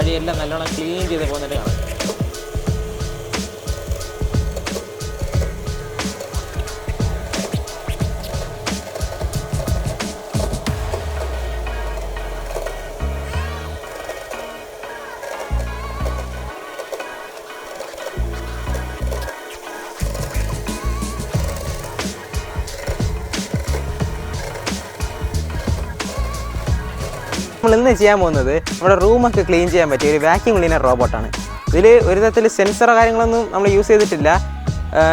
വരിയെല്ലാം നല്ലോണം ക്ലീൻ ചെയ്ത് പോകുന്നിട്ട് കാണാം. നമ്മൾ ഇന്ന് ചെയ്യാൻ പോകുന്നത് നമ്മുടെ റൂമൊക്കെ ക്ലീൻ ചെയ്യാൻ പറ്റിയ ഒരു വാക്യൂം ക്ലീനർ റോബോട്ടാണ്. ഇതിൽ ഒരു തരത്തിൽ സെൻസറോ കാര്യങ്ങളൊന്നും നമ്മൾ യൂസ് ചെയ്തിട്ടില്ല.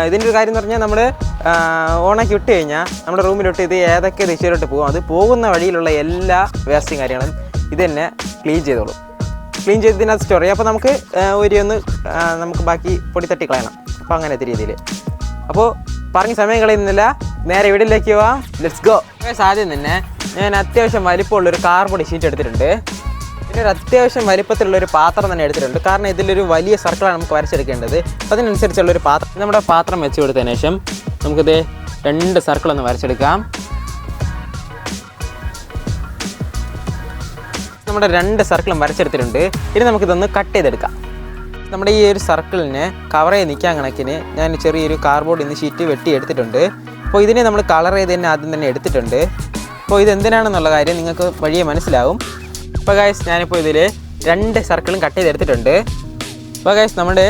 ഇതിൻ്റെ ഒരു കാര്യം എന്ന് പറഞ്ഞാൽ നമ്മൾ ഓണാക്കി വിട്ട് കഴിഞ്ഞാൽ നമ്മുടെ റൂമിലോട്ട് ഇത് ഏതൊക്കെ ദിശയിലോട്ട് പോകും അത് പോകുന്ന വഴിയിലുള്ള എല്ലാ വേസ്റ്റും കാര്യങ്ങളും ഇത് തന്നെ ക്ലീൻ ചെയ്തോളും. ക്ലീൻ ചെയ്തതിനകത്ത് സ്റ്റോർ ചെയ്യും. അപ്പോൾ നമുക്ക് നമുക്ക് ബാക്കി പൊടി തട്ടി കളയണം. അപ്പോൾ അങ്ങനത്തെ രീതിയിൽ. അപ്പോൾ പറഞ്ഞ സമയം കളയുന്നില്ല, നേരെ വീട്ടിലേക്ക് പോവാം. Let's go. ആദ്യം തന്നെ ഞാൻ അത്യാവശ്യം വലിപ്പമുള്ളൊരു കാർബോർഡ് ഷീറ്റ് എടുത്തിട്ടുണ്ട്. പിന്നെ ഒരു അത്യാവശ്യം വലിപ്പത്തിലുള്ളൊരു പാത്രം തന്നെ എടുത്തിട്ടുണ്ട്. കാരണം ഇതിലൊരു വലിയ സർക്കിളാണ് നമുക്ക് വരച്ചെടുക്കേണ്ടത്. അതിനനുസരിച്ചുള്ളൊരു പാത്രം. നമ്മുടെ പാത്രം വെച്ച് കൊടുത്തതിന് ശേഷം നമുക്കിത് 2 സർക്കിളൊന്ന് വരച്ചെടുക്കാം. നമ്മുടെ 2 സർക്കിളും വരച്ചെടുത്തിട്ടുണ്ട്. ഇനി നമുക്കിതൊന്ന് കട്ട് ചെയ്തെടുക്കാം. നമ്മുടെ ഈ ഒരു സർക്കിളിന് കവർ ചെയ്ത് നിൽക്കാൻ കണക്കിന് ഞാൻ ചെറിയൊരു കാർഡ്ബോർഡ് ഷീറ്റ് വെട്ടി എടുത്തിട്ടുണ്ട്. അപ്പോൾ ഇതിനെ നമ്മൾ കളർ ചെയ്ത് തന്നെ ആദ്യം തന്നെ എടുത്തിട്ടുണ്ട്. അപ്പോൾ ഇതെന്തിനാണെന്നുള്ള കാര്യം നിങ്ങൾക്ക് വഴിയെ മനസ്സിലാവും. അപ്പോൾ ഗൈസ് ഞാനിപ്പോൾ ഇതിൽ 2 സർക്കിളും കട്ട് ചെയ്തെടുത്തിട്ടുണ്ട്. അപ്പോൾ ഗൈസ് നമ്മുടെ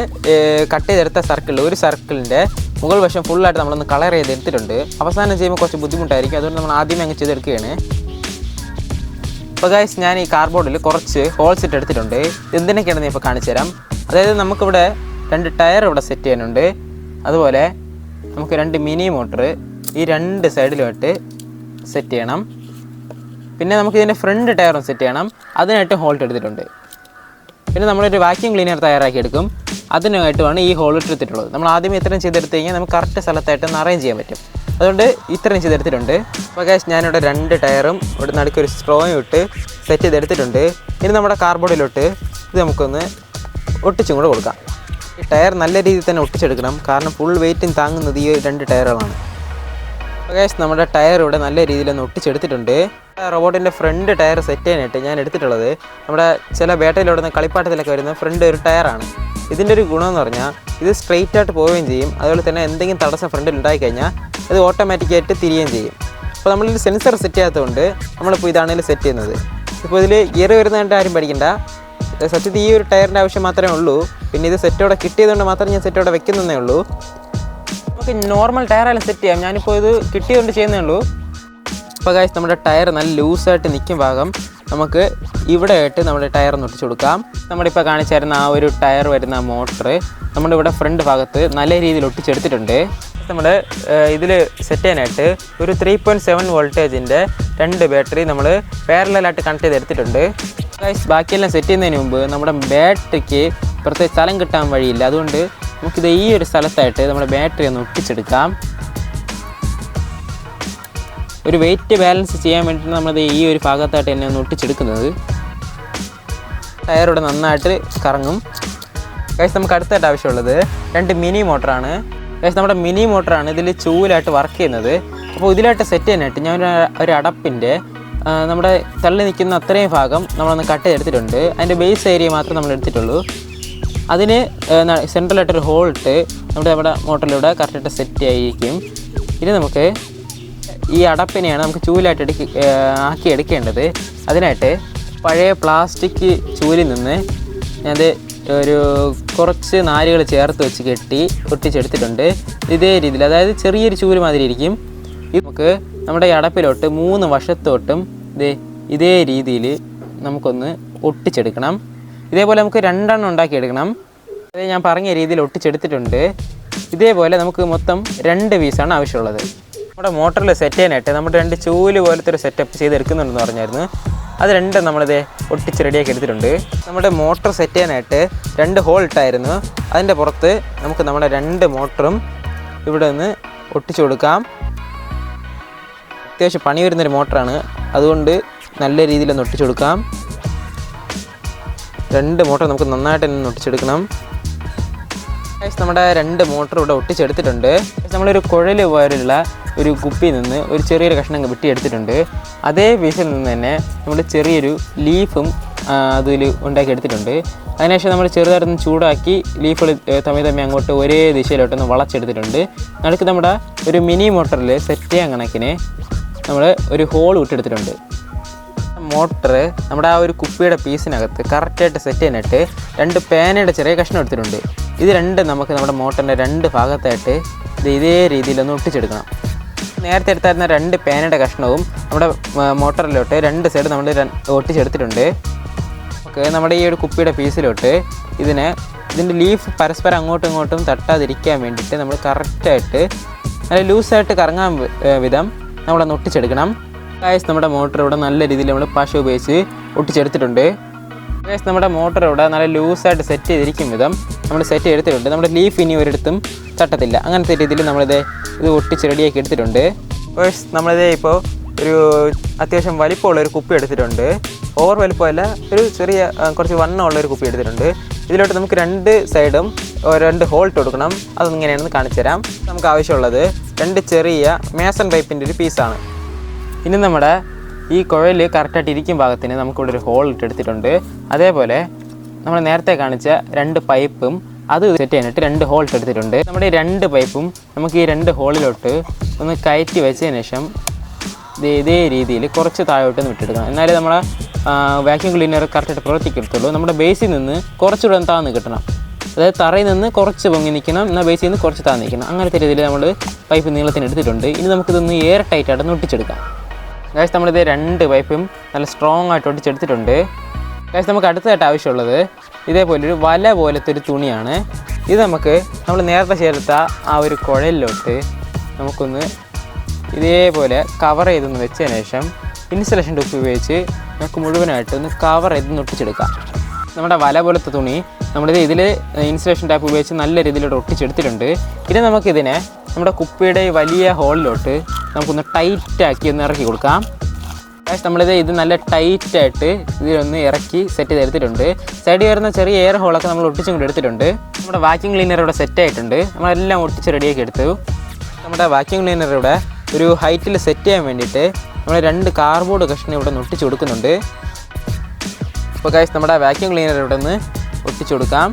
കട്ട് ചെയ്തെടുത്ത സർക്കിളിൽ ഒരു സർക്കിളിൻ്റെ മുകൾ വശം ഫുള്ളായിട്ട് നമ്മളൊന്ന് കളർ ചെയ്തെടുത്തിട്ടുണ്ട്. അവസാനം ചെയ്യുമ്പോൾ കുറച്ച് ബുദ്ധിമുട്ടായിരിക്കും. അതുകൊണ്ട് നമ്മൾ ആദ്യമേ അങ്ങ് ചെയ്തെടുക്കുകയാണ്. അപ്പോൾ ഗൈസ് ഞാൻ ഈ കാർഡ്ബോർഡിൽ കുറച്ച് ഹോൾസ് ഇട്ട് എടുത്തിട്ടുണ്ട്. എന്തിനൊക്കെയാണെന്ന് ഇപ്പോൾ കാണിച്ചു തരാം. അതായത് നമുക്കിവിടെ 2 ടയർ ഇവിടെ സെറ്റ് ചെയ്യാനുണ്ട്. അതുപോലെ നമുക്ക് 2 മിനി മോട്ടർ ഈ 2 സൈഡിലുമായിട്ട് സെറ്റ് ചെയ്യണം. പിന്നെ നമുക്ക് ഇതിൻ്റെ ഫ്രണ്ട് ടയറും സെറ്റ് ചെയ്യണം. അതിനായിട്ട് ഹോൾട്ട് എടുത്തിട്ടുണ്ട്. പിന്നെ നമ്മളൊരു വാക്യൂം ക്ലീനർ തയ്യാറാക്കി എടുക്കും. അതിനായിട്ടുമാണ് ഈ ഹോൾട്ട് എടുത്തിട്ടുള്ളത്. നമ്മൾ ആദ്യമേ ഇത്രയും ചെയ്തെടുത്ത് കഴിഞ്ഞാൽ നമുക്ക് കറക്റ്റ് സ്ഥലത്തായിട്ടൊന്ന് അറേഞ്ച് ചെയ്യാൻ പറ്റും. അതുകൊണ്ട് ഇത്രയും ചെയ്തെടുത്തിട്ടുണ്ട്. അപ്പോൾ ഗൈസ് ഞാനിവിടെ 2 ടയറും ഇവിടെ നടുക്കൊരു സ്ട്രോയും ഇട്ട് സെറ്റ് ചെയ്തെടുത്തിട്ടുണ്ട്. ഇനി നമ്മുടെ കാർഡ്ബോർഡിലോട്ട് ഇത് നമുക്കൊന്ന് ഒട്ടിച്ചും കൂടെ കൊടുക്കാം. ഈ ടയർ നല്ല രീതിയിൽ തന്നെ ഒട്ടിച്ചെടുക്കണം. കാരണം ഫുൾ വെയിറ്റും താങ്ങുന്നത് ഈ 2 ടയറുകളാണ്. അപ്പോൾ ഗൈസ് നമ്മുടെ ടയർ ഇവിടെ നല്ല രീതിയിലൊന്ന് ഒട്ടിച്ചെടുത്തിട്ടുണ്ട്. റോബോട്ടിൻ്റെ ഫ്രണ്ട് ടയർ സെറ്റ് ചെയ്യാനായിട്ട് ഞാൻ എടുത്തിട്ടുള്ളത് നമ്മുടെ ചില ബേട്ടയിലോടുന്ന കളിപ്പാട്ടത്തിലൊക്കെ വരുന്ന ഫ്രണ്ട് ഒരു ടയറാണ്. ഇതിൻ്റെ ഒരു ഗുണമെന്ന് പറഞ്ഞാൽ ഇത് സ്ട്രെയിറ്റ് ആയിട്ട് പോവുകയും ചെയ്യും. അതുപോലെ തന്നെ എന്തെങ്കിലും തടസ്സം ഫ്രണ്ടിൽ ഉണ്ടായിക്കഴിഞ്ഞാൽ ഇത് ഓട്ടോമാറ്റിക്കായിട്ട് തിരിയുകയും ചെയ്യും. അപ്പോൾ നമ്മളിൽ സെൻസർ സെറ്റ് ചെയ്യാത്തതുകൊണ്ട് നമ്മളിപ്പോൾ ഇതാണെങ്കിൽ സെറ്റ് ചെയ്യുന്നത്. ഇപ്പോൾ ഇതിൽ ഗിയർ വരുന്നതായിട്ട് ആരും പഠിക്കണ്ട. സത്യത്തിൽ ഈ ഒരു ടയറിൻ്റെ ആവശ്യം മാത്രമേ ഉള്ളൂ. പിന്നെ ഇത് സെറ്റോടെ കിട്ടിയതുകൊണ്ട് മാത്രം ഞാൻ സെറ്റോടെ വെക്കുന്നതേ ഉള്ളൂ. നമുക്ക് നോർമൽ ടയറായാലും സെറ്റ് ചെയ്യാം. ഞാനിപ്പോൾ ഇത് കിട്ടിയതുകൊണ്ട് ചെയ്യുന്നേ ഉള്ളൂ. അപ്പോൾ ഗൈസ് നമ്മുടെ ടയർ നല്ല ലൂസായിട്ട് നിൽക്കും ഭാഗം നമുക്ക് ഇവിടെ ആയിട്ട് നമ്മുടെ ടയർ ഒട്ടിച്ചു കൊടുക്കാം. നമ്മളിപ്പോൾ കാണിച്ചായിരുന്ന ആ ഒരു ടയർ വരുന്ന മോട്ടർ നമ്മുടെ ഇവിടെ ഫ്രണ്ട് ഭാഗത്ത് നല്ല രീതിയിൽ ഒട്ടിച്ചെടുത്തിട്ടുണ്ട്. നമ്മൾ ഇതിൽ സെറ്റ് ചെയ്യാനായിട്ട് ഒരു 3.7 വോൾട്ടേജിൻ്റെ 2 ബാറ്ററി നമ്മൾ പാരലലായിട്ട് കണക്ട് ചെയ്തെടുത്തിട്ടുണ്ട്. ഗൈസ് ബാക്കിയെല്ലാം സെറ്റ് ചെയ്യുന്നതിന് മുമ്പ് നമ്മുടെ ബാറ്ററിക്ക് പ്രത്യേക സ്ഥലം കിട്ടാൻ വഴിയില്ല. അതുകൊണ്ട് നമുക്കിത് ഈ ഒരു സ്ഥലത്തായിട്ട് നമ്മുടെ ബാറ്ററി ഒന്ന് ഒട്ടിച്ചെടുക്കാം. ഒരു വെയിറ്റ് ബാലൻസ് ചെയ്യാൻ വേണ്ടിയിട്ട് നമ്മളത് ഈ ഒരു ഭാഗത്തായിട്ട് തന്നെ ഒന്ന് ഒട്ടിച്ചെടുക്കുന്നത്. ടയറിവിടെ നന്നായിട്ട് കറങ്ങും. ഗൈസ് നമുക്ക് അടുത്തായിട്ട് ആവശ്യമുള്ളത് 2 മിനി മോട്ടറാണ്. ഗൈസ് നമ്മുടെ മിനി മോട്ടറാണ് ഇതിൽ ചൂലായിട്ട് വർക്ക് ചെയ്യുന്നത്. അപ്പോൾ ഇതിലായിട്ട് സെറ്റ് ചെയ്യാനായിട്ട് ഞാൻ ഒരു അടപ്പിൻ്റെ നമ്മുടെ തള്ളി നിൽക്കുന്ന അത്രയും ഭാഗം നമ്മളൊന്ന് കട്ട് ചെയ്തെടുത്തിട്ടുണ്ട്. അതിൻ്റെ ബേസ് ഏരിയ മാത്രമേ നമ്മൾ എടുത്തിട്ടുള്ളൂ. അതിന് സെൻട്രലായിട്ടൊരു ഹോൾട്ട് നമ്മുടെ മോട്ടറിലൂടെ കറക്റ്റായിട്ട് സെറ്റ് ആയിരിക്കും. ഇനി നമുക്ക് ഈ അടപ്പിനെയാണ് നമുക്ക് ചൂലായിട്ട് ആക്കി എടുക്കേണ്ടത്. അതിനായിട്ട് പഴയ പ്ലാസ്റ്റിക് ചൂലിൽ നിന്ന് ഞാനത് ഒരു കുറച്ച് നാരുകൾ ചേർത്ത് വെച്ച് കെട്ടി ഒട്ടിച്ചെടുത്തിട്ടുണ്ട്. ഇതേ രീതിയിൽ, അതായത് ചെറിയൊരു ചൂല് മാതിരി ഇരിക്കും. ഇത് നമുക്ക് നമ്മുടെ ഈ അടപ്പിലോട്ട് 3 വശത്തോട്ടും ഇതേ രീതിയിൽ നമുക്കൊന്ന് ഒട്ടിച്ചെടുക്കണം. ഇതേപോലെ നമുക്ക് 2 എണ്ണം ഉണ്ടാക്കിയെടുക്കണം. അത് ഞാൻ പറഞ്ഞ രീതിയിൽ ഒട്ടിച്ചെടുത്തിട്ടുണ്ട്. ഇതേപോലെ നമുക്ക് മൊത്തം 2 പീസാണ് ആവശ്യമുള്ളത്. നമ്മുടെ മോട്ടറിൽ സെറ്റ് ചെയ്യാനായിട്ട് നമ്മൾ 2 ചൂല് പോലത്തെ ഒരു സെറ്റപ്പ് ചെയ്തെടുക്കുന്നുണ്ടെന്ന് പറഞ്ഞായിരുന്നു. അത് 2 നമ്മളിത് ഒട്ടിച്ച് റെഡിയാക്കി എടുത്തിട്ടുണ്ട്. നമ്മുടെ മോട്ടർ സെറ്റ് ചെയ്യാനായിട്ട് 2 ഹോൾ ഇട്ടായിരുന്നു. അതിൻ്റെ പുറത്ത് നമുക്ക് നമ്മുടെ 2 മോട്ടറും ഇവിടെ നിന്ന് ഒട്ടിച്ചു കൊടുക്കാം. അത്യാവശ്യം പണി വരുന്നൊരു മോട്ടറാണ്, അതുകൊണ്ട് നല്ല രീതിയിലൊന്ന് ഒട്ടിച്ചു കൊടുക്കാം. 2 മോട്ടർ നമുക്ക് നന്നായിട്ട് തന്നെ ഒട്ടിച്ചെടുക്കണം. നമ്മുടെ 2 മോട്ടർ ഇവിടെ ഒട്ടിച്ചെടുത്തിട്ടുണ്ട്. നമ്മളൊരു കുഴൽ പോലുള്ള ഒരു കുപ്പിയിൽ നിന്ന് ഒരു ചെറിയൊരു കഷ്ണം വെട്ടിയെടുത്തിട്ടുണ്ട്. അതേ പീസിൽ നിന്ന് തന്നെ നമ്മൾ ചെറിയൊരു ലീഫും അതിൽ ഉണ്ടാക്കി എടുത്തിട്ടുണ്ട്. അതിനുശേഷം നമ്മൾ ചെറുതായിട്ടൊന്ന് ചൂടാക്കി ലീഫുകൾ തമ്മിൽ അങ്ങോട്ട് ഒരേ ദിശയിലോട്ടൊന്ന് വളച്ചെടുത്തിട്ടുണ്ട്. നടുക്ക് നമ്മുടെ ഒരു മിനി മോട്ടറിൽ സെറ്റ് ചെയ്യാൻ കണക്കിന് നമ്മൾ ഒരു ഹോൾ വിട്ടെടുത്തിട്ടുണ്ട്. മോട്ടർ നമ്മുടെ ആ ഒരു കുപ്പിയുടെ പീസിനകത്ത് കറക്റ്റായിട്ട് സെറ്റ് ചെയ്യാനായിട്ട് 2 പേനയുടെ ചെറിയ കഷ്ണം എടുത്തിട്ടുണ്ട്. ഇത് രണ്ടും നമുക്ക് നമ്മുടെ മോട്ടറിൻ്റെ 2 ഭാഗത്തായിട്ട് ഇതേ രീതിയിലൊന്ന് ഒട്ടിച്ചെടുക്കണം. നേരത്തെ എടുത്തായിരുന്ന 2 പേനയുടെ കഷ്ണവും നമ്മുടെ മോട്ടറിലോട്ട് 2 സൈഡ് നമ്മൾ ഒട്ടിച്ചെടുത്തിട്ടുണ്ട്. ഓക്കെ, നമ്മുടെ ഈ ഒരു കുപ്പിയുടെ പീസിലോട്ട് ഇതിൻ്റെ ലീഫ് പരസ്പരം അങ്ങോട്ടും ഇങ്ങോട്ടും തട്ടാതിരിക്കാൻ വേണ്ടിയിട്ട് നമ്മൾ കറക്റ്റായിട്ട് നല്ല ലൂസായിട്ട് കറങ്ങാൻ വിധം നമ്മളൊന്ന് ഒട്ടിച്ചെടുക്കണം. ഗൈസ്, നമ്മുടെ മോട്ടർ ഇവിടെ നല്ല രീതിയിൽ നമ്മൾ പശ ഉപയോഗിച്ച് ഒട്ടിച്ചെടുത്തിട്ടുണ്ട്. ഗൈസ്, നമ്മുടെ മോട്ടർ ഇവിടെ നല്ല ലൂസായിട്ട് സെറ്റ് ചെയ്തിരിക്കും വിധം നമ്മൾ സെറ്റ് ചെയ്തെടുത്തിട്ടുണ്ട്. നമ്മുടെ ലീഫ് ഇനി ഒരിടത്തും തട്ടത്തില്ല. അങ്ങനത്തെ രീതിയിൽ ഇത് ഒട്ടിച്ച് റെഡിയാക്കി എടുത്തിട്ടുണ്ട്. ഗൈസ്, നമ്മളിതേ ഇപ്പോൾ ഒരു അത്യാവശ്യം വലിപ്പമുള്ളൊരു കുപ്പി എടുത്തിട്ടുണ്ട്. ഓവർ വലിപ്പമല്ല, ഒരു ചെറിയ കുറച്ച് വണ്ണമുള്ളൊരു കുപ്പി എടുത്തിട്ടുണ്ട്. ഇതിലോട്ട് നമുക്ക് 2 സൈഡും 2 ഹോൾ ഇട്ട് കൊടുക്കണം. അതൊന്നിങ്ങനെയാണെന്ന് കാണിച്ചു തരാം. നമുക്ക് ആവശ്യമുള്ളത് 2 ചെറിയ മേസൺ പൈപ്പിൻ്റെ ഒരു പീസാണ്. ഇനി നമ്മുടെ ഈ കുഴൽ കറക്റ്റായിട്ട് ഇരിക്കും ഭാഗത്തിന് നമുക്കിവിടെ ഒരു ഹോൾ ഇട്ടെടുത്തിട്ടുണ്ട്. അതേപോലെ നമ്മൾ നേരത്തെ കാണിച്ച 2 പൈപ്പും അത് സെറ്റ് ചെയ്യാനായിട്ട് 2 ഹോൾ ഇട്ടെടുത്തിട്ടുണ്ട്. നമ്മുടെ ഈ 2 പൈപ്പും നമുക്ക് ഈ 2 ഹോളിലോട്ട് ഒന്ന് കയറ്റി വെച്ചതിന് ശേഷം ഇതേ രീതിയിൽ കുറച്ച് താഴോട്ടൊന്ന് വിട്ടെടുക്കണം. എന്നാലേ നമ്മളെ വാക്യൂം ക്ലീനർ കറക്റ്റായിട്ട് പ്രവർത്തിക്കത്തുള്ളൂ. നമ്മുടെ ബേസിൽ നിന്ന് കുറച്ചുകൂടെ താഴ്ന്ന് കിട്ടണം. അതായത് തറയിൽ നിന്ന് കുറച്ച് പൊങ്ങി നിൽക്കണം, എന്നാൽ ബേസിൽ നിന്ന് കുറച്ച് താഴ്ന്ന് നിൽക്കണം. അങ്ങനത്തെ രീതിയിൽ നമ്മൾ പൈപ്പ് നീളത്തിന് എടുത്തിട്ടുണ്ട്. ഇനി നമുക്കിതൊന്ന് എയർ ടൈറ്റായിട്ട് ഒട്ടിച്ചെടുക്കാം. ഗൈസ്, നമ്മളിത് 2 പൈപ്പും നല്ല സ്ട്രോങ് ആയിട്ട് ഒട്ടിച്ചെടുത്തിട്ടുണ്ട്. ഗൈസ്, നമുക്ക് അടുത്തതായിട്ട് ആവശ്യമുള്ളത് ഇതേപോലൊരു വല പോലത്തെ ഒരു തുണിയാണ്. ഇത് നമ്മൾ നേരത്തെ ചേർത്ത ആ ഒരു കുഴലിലോട്ട് നമുക്കൊന്ന് ഇതേപോലെ കവർ ചെയ്തൊന്ന് വെച്ചതിന് ശേഷം ഇൻസുലേഷൻ ടിപ്പ് ഉപയോഗിച്ച് നമുക്ക് മുഴുവനായിട്ടൊന്ന് കവർ ചെയ്തൊന്ന് ഒട്ടിച്ചെടുക്കാം. നമ്മുടെ വല പോലത്തെ തുണി ഇതിൽ ഇൻസുലേഷൻ ടാപ്പ് ഉപയോഗിച്ച് നല്ല രീതിയിലോട്ട് ഒട്ടിച്ചെടുത്തിട്ടുണ്ട്. ഇനി നമുക്കിതിനെ നമ്മുടെ കുപ്പിയുടെ വലിയ ഹോളിലോട്ട് നമുക്കൊന്ന് ടൈറ്റാക്കി ഒന്ന് ഇറക്കി കൊടുക്കാം. ഇത് നല്ല ടൈറ്റായിട്ട് ഇതിലൊന്ന് ഇറക്കി സെറ്റ് ചെയ്തെടുത്തിട്ടുണ്ട്. സൈഡിൽ വരുന്ന ചെറിയ എയർ ഹോളൊക്കെ നമ്മൾ ഒട്ടിച്ചും കൊണ്ട് എടുത്തിട്ടുണ്ട്. നമ്മുടെ വാക്യൂം ക്ലീനർ ഇവിടെ സെറ്റ് ആയിട്ടുണ്ട്. നമ്മളെല്ലാം ഒട്ടിച്ച് റെഡിയാക്കി എടുത്തു. നമ്മുടെ വാക്യൂം ക്ലീനർ ഇവിടെ ഒരു ഹൈറ്റിൽ സെറ്റ് ചെയ്യാൻ വേണ്ടിയിട്ട് നമ്മൾ 2 കാർഡ്ബോർഡ് കഷ്ണം ഇവിടെ നിന്ന് ഒട്ടിച്ച് കൊടുക്കുന്നുണ്ട്. അപ്പോൾ ഗൈസ്, നമ്മുടെ വാക്യൂം ക്ലീനർ ഇവിടെ നിന്ന് ഒട്ടിച്ചു കൊടുക്കാം.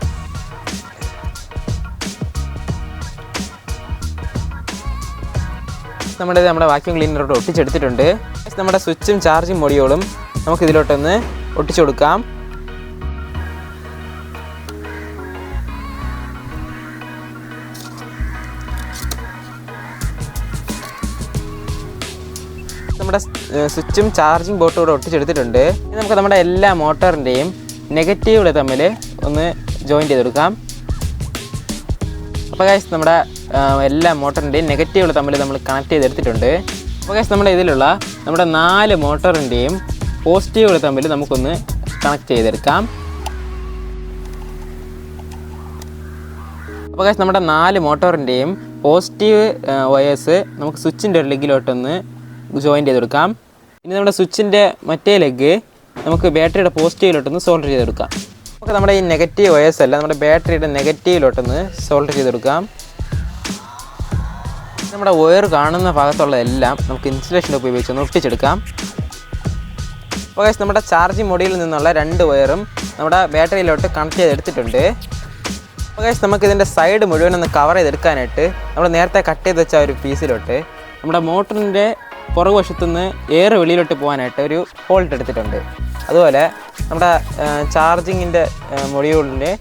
നമ്മുടെ വാക്യൂം ക്ലീനറോട്ട് ഒട്ടിച്ചെടുത്തിട്ടുണ്ട്. നമ്മുടെ സ്വിച്ചും ചാർജിങ് മൊഡ്യൂളും നമുക്ക് ഇതിലോട്ടൊന്ന് ഒട്ടിച്ചു കൊടുക്കാം. നമ്മുടെ സ്വിച്ചും ചാർജിങ് ബോർഡും കൂടെ ഒട്ടിച്ചെടുത്തിട്ടുണ്ട്. ഇനി നമുക്ക് നമ്മുടെ എല്ലാ മോട്ടറിൻ്റെയും നെഗറ്റീവുകൾ തമ്മിൽ ഒന്ന് ജോയിൻ ചെയ്തെടുക്കാം. അപ്പോൾ ഗൈസ്, നമ്മുടെ എല്ലാ മോട്ടറിൻ്റെയും നെഗറ്റീവുകൾ തമ്മിൽ നമ്മൾ കണക്ട് ചെയ്തെടുത്തിട്ടുണ്ട്. അപ്പോൾ ഗൈസ്, ഇതിലുള്ള നമ്മുടെ 4 മോട്ടറിൻ്റെയും പോസിറ്റീവുകൾ തമ്മിൽ നമുക്കൊന്ന് കണക്ട് ചെയ്തെടുക്കാം. അപ്പോൾ ഗൈസ്, നമ്മുടെ 4 മോട്ടറിൻ്റെയും പോസിറ്റീവ് വയേഴ്സ് നമുക്ക് സ്വിച്ചിൻ്റെ ഒരു ലെഗിലോട്ടൊന്ന് ജോയിൻ ചെയ്തെടുക്കാം. ഇനി നമ്മുടെ സ്വിച്ചിൻ്റെ മറ്റേ ലെഗ് നമുക്ക് ബാറ്ററിയുടെ പോസിറ്റീവിലോട്ടൊന്ന് സോൾഡർ ചെയ്തെടുക്കാം. നമുക്ക് നമ്മുടെ ഈ നെഗറ്റീവ് വയേഴ്സ് അല്ല, നമ്മുടെ ബാറ്ററിയുടെ നെഗറ്റീവിലോട്ടൊന്ന് സോൾഡർ ചെയ്തെടുക്കാം. നമ്മുടെ വയർ കാണുന്ന ഭാഗത്തുള്ളതെല്ലാം നമുക്ക് ഇൻസുലേഷൻ ടിപ്പ് ഉപയോഗിച്ച് ഒട്ടിച്ചെടുക്കാം. അപ്പോൾ ഗൈസ്, നമ്മുടെ ചാർജിങ് മൊഡ്യൂളിൽ നിന്നുള്ള 2 വയറും നമ്മുടെ ബാറ്ററിയിലോട്ട് കണക്ട് ചെയ്തെടുത്തിട്ടുണ്ട്. അപ്പോൾ ഗൈസ്, നമുക്കിതിൻ്റെ സൈഡ് മുഴുവനൊന്ന് കവർ ചെയ്തെടുക്കാനായിട്ട് നമ്മൾ നേരത്തെ കട്ട് ചെയ്ത് വെച്ച ഒരു പീസിലോട്ട് നമ്മുടെ മോട്ടറിൻ്റെ പുറകുവശത്തുനിന്ന് എയർ വെളിയിലോട്ട് പോകാനായിട്ട് ഒരു ഹോൾട്ട് എടുത്തിട്ടുണ്ട്. അതുപോലെ നമ്മുടെ ചാർജിങ്ങിൻ്റെ മൊഡ്യൂളിൻ്റെ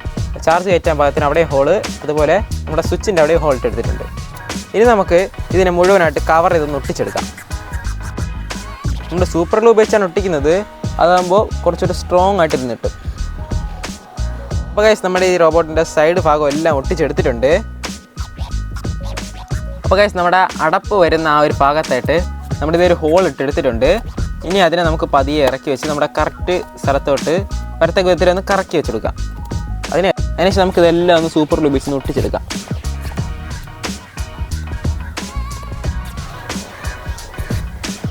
ചാർജ് കയറ്റാൻ പാകത്തിന് അവിടെ ഹോള്, അതുപോലെ നമ്മുടെ സ്വിച്ചിൻ്റെ അവിടെ ഹോൾട്ട് എടുത്തിട്ടുണ്ട്. ഇനി നമുക്ക് ഇതിനെ മുഴുവനായിട്ട് കവർ ചെയ്തൊന്ന് ഒട്ടിച്ചെടുക്കാം. നമ്മുടെ സൂപ്പർ ഗ്ലൂ ഉപയോഗിച്ചാണ് ഒട്ടിക്കുന്നത്. അതാകുമ്പോൾ കുറച്ചുകൂടി സ്ട്രോങ് ആയിട്ട് ഇരുന്നിട്ടും. അപ്പോൾ ഗൈസ്, നമ്മുടെ ഈ റോബോട്ടിൻ്റെ സൈഡ് ഭാഗം എല്ലാം ഒട്ടിച്ചെടുത്തിട്ടുണ്ട്. അപ്പോൾ ഗൈസ്, നമ്മുടെ അടപ്പ് വരുന്ന ആ ഒരു ഭാഗത്തായിട്ട് നമ്മുടെ ഇതൊരു ഹോൾ ഇട്ടെടുത്തിട്ടുണ്ട്. ഇനി അതിനെ നമുക്ക് പതിയെ ഇറക്കി വെച്ച് നമ്മുടെ കറക്റ്റ് സ്ഥലത്തോട്ട് വരത്തക്ക വിധത്തിൽ ഒന്ന് കറക്കി വെച്ചെടുക്കാം. അതിനുശേഷം നമുക്കിതെല്ലാം ഒന്ന് സൂപ്പർ ഗ്ലൂ ഉപയോഗിച്ച് ഒട്ടിച്ചെടുക്കാം.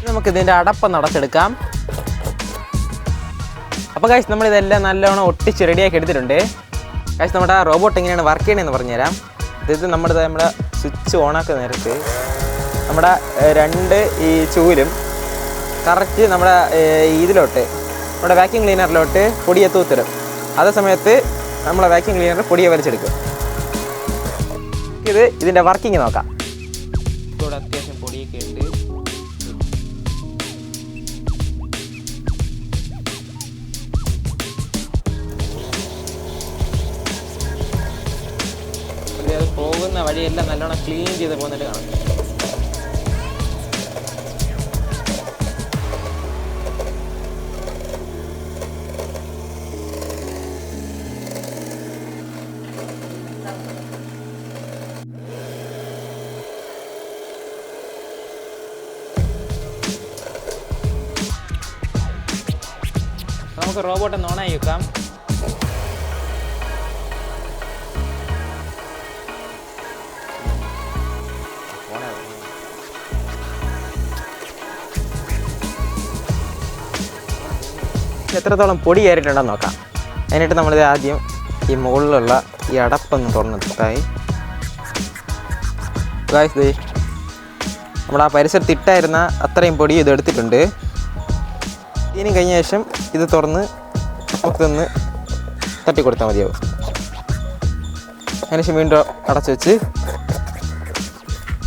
നമുക്കിതിൻ്റെ അടപ്പൊന്ന് അടച്ചെടുക്കാം. അപ്പോൾ ഗൈസ്, നമ്മളിതെല്ലാം നല്ലോണം ഒട്ടിച്ച് റെഡിയാക്കി എടുത്തിട്ടുണ്ട്. ഗൈസ്, നമ്മുടെ റോബോട്ട് എങ്ങനെയാണ് വർക്ക് ചെയ്യണമെന്ന് പറഞ്ഞുതരാം. നമ്മുടെ സ്വിച്ച് ഓണാക്കുന്ന നേരത്ത് നമ്മുടെ 2 ഈ ചൂലും കറക്റ്റ് നമ്മുടെ ഇതിലോട്ട് നമ്മുടെ വാക്യൂം ക്ലീനറിലോട്ട് പൊടിയെ തൂത്തിടും. അതേ സമയത്ത് നമ്മളെ വാക്യൂം ക്ലീനർ പൊടിയെ വലിച്ചെടുക്കും. ഇതിൻ്റെ വർക്കിംഗ് നോക്കാം. ഇവിടെ അത്യാവശ്യം പൊടിയൊക്കെ ഉണ്ട്. അത് പോകുന്ന വഴിയെല്ലാം നല്ലോണം ക്ലീൻ ചെയ്ത് പോകുന്നിട്ട് കാണാം. നമുക്ക് റോബോട്ട് ഓണായി വെക്കാം. എത്രത്തോളം പൊടി കയറിയിട്ടുണ്ടെന്ന് നോക്കാം. അതിനായിട്ട് നമ്മളിത് ആദ്യം ഈ മുകളിലുള്ള ഈ അടപ്പൊന്ന് തുറന്നിട്ടായി ഗായ്സ്, നമ്മൾ ആ പരിസരത്ത് ഇട്ടായിരുന്ന അത്രയും പൊടി ഇത് എടുത്തിട്ടുണ്ട്. ഇതിനും കഴിഞ്ഞ ശേഷം ഇത് തുറന്ന് നമുക്കൊന്ന് തട്ടിക്കൊടുത്താൽ മതിയാവും. അതിനുശേഷം വീണ്ടും അടച്ചു വെച്ച്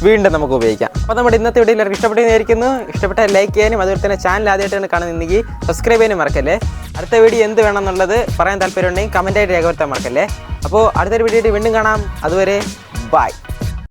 വീണ്ടും നമുക്ക് ഉപയോഗിക്കാം. അപ്പോൾ നമ്മുടെ ഇന്നത്തെ വീഡിയോ എല്ലാവർക്കും ഇഷ്ടപ്പെട്ടെന്നായിരിക്കുന്നു. ഇഷ്ടപ്പെട്ടാൽ ലൈക്ക് ചെയ്യാനും അതുപോലെ തന്നെ ചാനൽ ആദ്യമായിട്ടാണ് കാണുന്നെങ്കിൽ സബ്സ്ക്രൈബ് ചെയ്യാനും മറക്കല്ലേ. അടുത്ത വീഡിയോ എന്ത് വേണമെന്നുള്ളത് പറയാൻ താല്പര്യമുണ്ടെങ്കിൽ കമൻറ്റായിട്ട് രേഖപ്പെടുത്താൻ മറക്കല്ലേ. അപ്പോൾ അടുത്തൊരു വീഡിയോ വീണ്ടും കാണാം. അതുവരെ ബൈ.